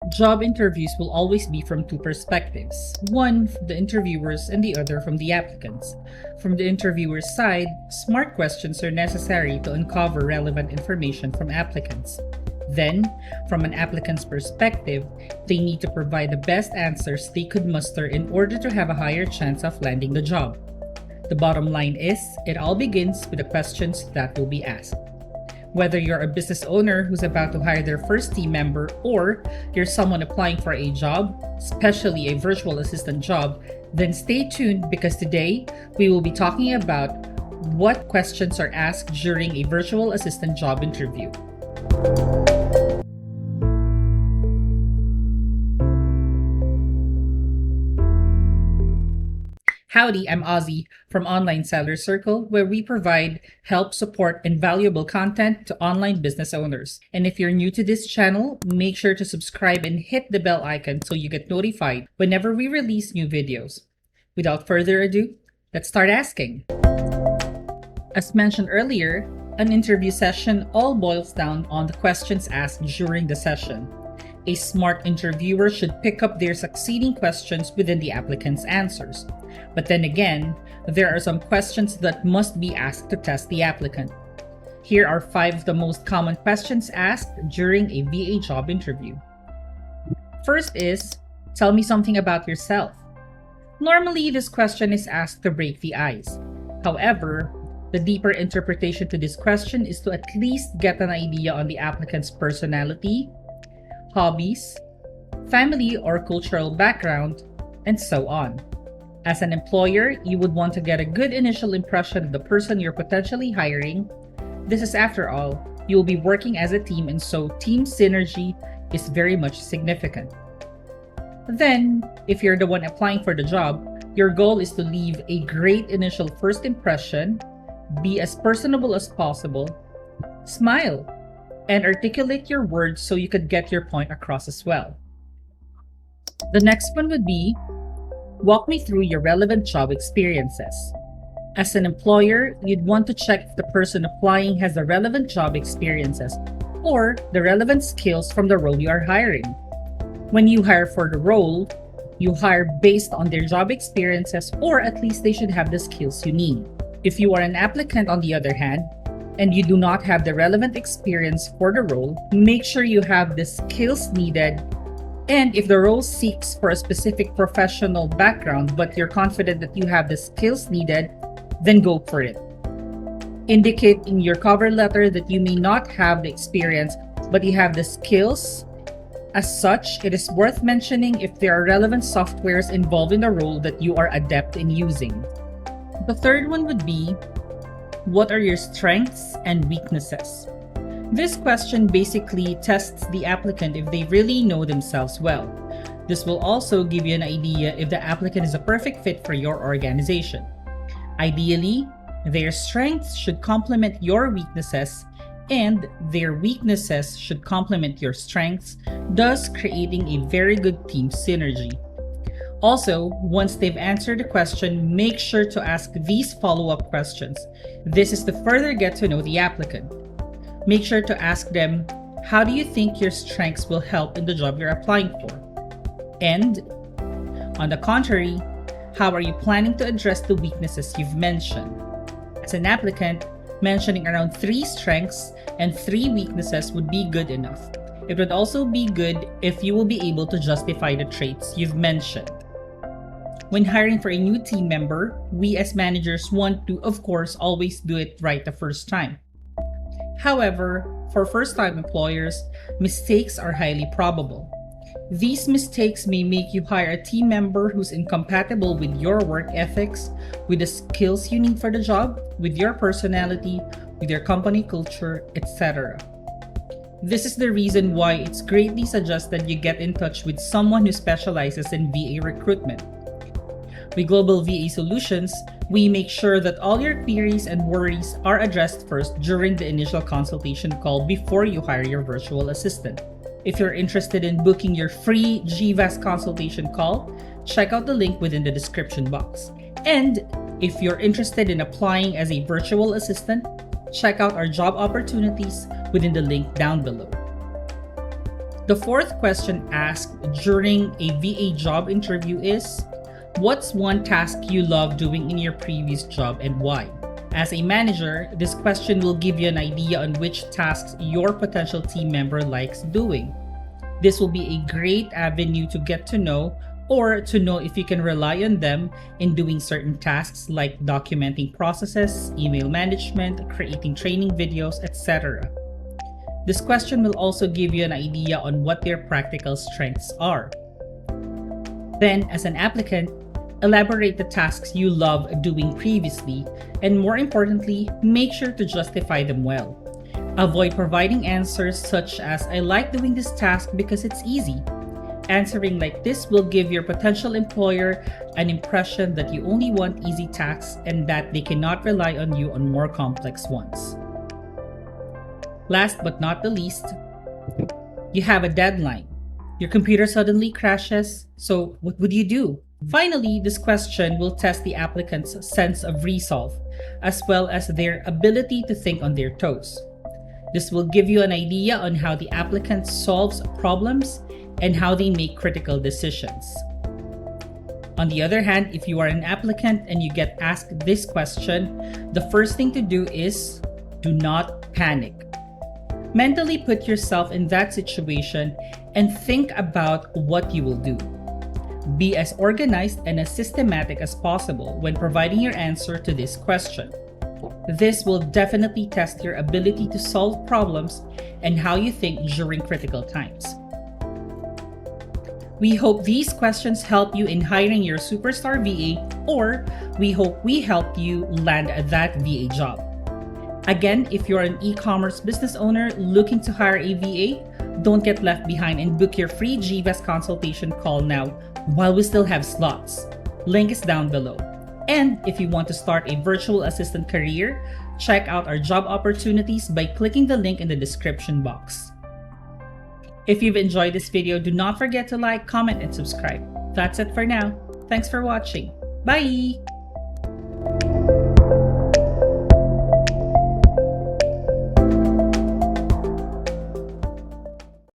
Job interviews will always be from two perspectives, one from the interviewers and the other from the applicants. From the interviewer's side, smart questions are necessary to uncover relevant information from applicants. Then, from an applicant's perspective, they need to provide the best answers they could muster in order to have a higher chance of landing the job. The bottom line is, it all begins with the questions that will be asked. Whether you're a business owner who's about to hire their first team member or you're someone applying for a job, especially a virtual assistant job, then stay tuned because today we will be talking about what questions are asked during a virtual assistant job interview. Howdy, I'm Ozzy from Online Seller Circle, where we provide help, support, and valuable content to online business owners. And if you're new to this channel, make sure to subscribe and hit the bell icon so you get notified whenever we release new videos. Without further ado, let's start asking. As mentioned earlier, an interview session all boils down on the questions asked during the session. A smart interviewer should pick up their succeeding questions within the applicant's answers. But then again, there are some questions that must be asked to test the applicant. Here are 5 of the most common questions asked during a VA job interview. First is, tell me something about yourself. Normally, this question is asked to break the ice. However, the deeper interpretation to this question is to at least get an idea on the applicant's personality, hobbies, family or cultural background, and so on. As an employer, you would want to get a good initial impression of the person you're potentially hiring. This is, after all, you'll be working as a team, and so team synergy is very much significant. Then, if you're the one applying for the job, your goal is to leave a great initial first impression, be as personable as possible, smile, and articulate your words so you could get your point across as well. The next one would be, walk me through your relevant job experiences. As an employer, you'd want to check if the person applying has the relevant job experiences or the relevant skills from the role you are hiring. When you hire for the role, you hire based on their job experiences, or at least they should have the skills you need. If you are an applicant, on the other hand, and you do not have the relevant experience for the role, make sure you have the skills needed. And if the role seeks for a specific professional background, but you're confident that you have the skills needed, then go for it. Indicate in your cover letter that you may not have the experience, but you have the skills. As such, it is worth mentioning if there are relevant softwares involved in the role that you are adept in using. The third one would be, what are your strengths and weaknesses? This question basically tests the applicant if they really know themselves well. This will also give you an idea if the applicant is a perfect fit for your organization. Ideally, their strengths should complement your weaknesses, and their weaknesses should complement your strengths, thus creating a very good team synergy. Also, once they've answered the question, make sure to ask these follow-up questions. This is to further get to know the applicant. Make sure to ask them, how do you think your strengths will help in the job you're applying for? And, on the contrary, how are you planning to address the weaknesses you've mentioned? As an applicant, mentioning around 3 strengths and 3 weaknesses would be good enough. It would also be good if you will be able to justify the traits you've mentioned. When hiring for a new team member, we as managers want to, of course, always do it right the first time. However, for first-time employers, mistakes are highly probable. These mistakes may make you hire a team member who's incompatible with your work ethics, with the skills you need for the job, with your personality, with your company culture, etc. This is the reason why it's greatly suggested you get in touch with someone who specializes in VA recruitment. With Global VA Solutions, we make sure that all your queries and worries are addressed first during the initial consultation call before you hire your virtual assistant. If you're interested in booking your free GVAS consultation call, check out the link within the description box. And if you're interested in applying as a virtual assistant, check out our job opportunities within the link down below. The fourth question asked during a VA job interview is, what's one task you love doing in your previous job and why? As a manager, this question will give you an idea on which tasks your potential team member likes doing. This will be a great avenue to get to know or to know if you can rely on them in doing certain tasks like documenting processes, email management, creating training videos, etc. This question will also give you an idea on what their practical strengths are. Then, as an applicant, elaborate the tasks you love doing previously, and more importantly, make sure to justify them well. Avoid providing answers such as, I like doing this task because it's easy. Answering like this will give your potential employer an impression that you only want easy tasks and that they cannot rely on you on more complex ones. Last but not the least, you have a deadline. Your computer suddenly crashes, so what would you do? Finally, this question will test the applicant's sense of resolve, as well as their ability to think on their toes. This will give you an idea on how the applicant solves problems and how they make critical decisions. On the other hand, if you are an applicant and you get asked this question, the first thing to do is do not panic. Mentally put yourself in that situation and think about what you will do. Be as organized and as systematic as possible when providing your answer to this question. This will definitely test your ability to solve problems and how you think during critical times. We hope these questions help you in hiring your superstar VA, or we hope we helped you land that VA job. Again, if you're an e-commerce business owner looking to hire a VA, don't get left behind and book your free GVAS consultation call now while we still have slots. Link is down below. And if you want to start a virtual assistant career, check out our job opportunities by clicking the link in the description box. If you've enjoyed this video, do not forget to like, comment, and subscribe. That's it for now. Thanks for watching. Bye!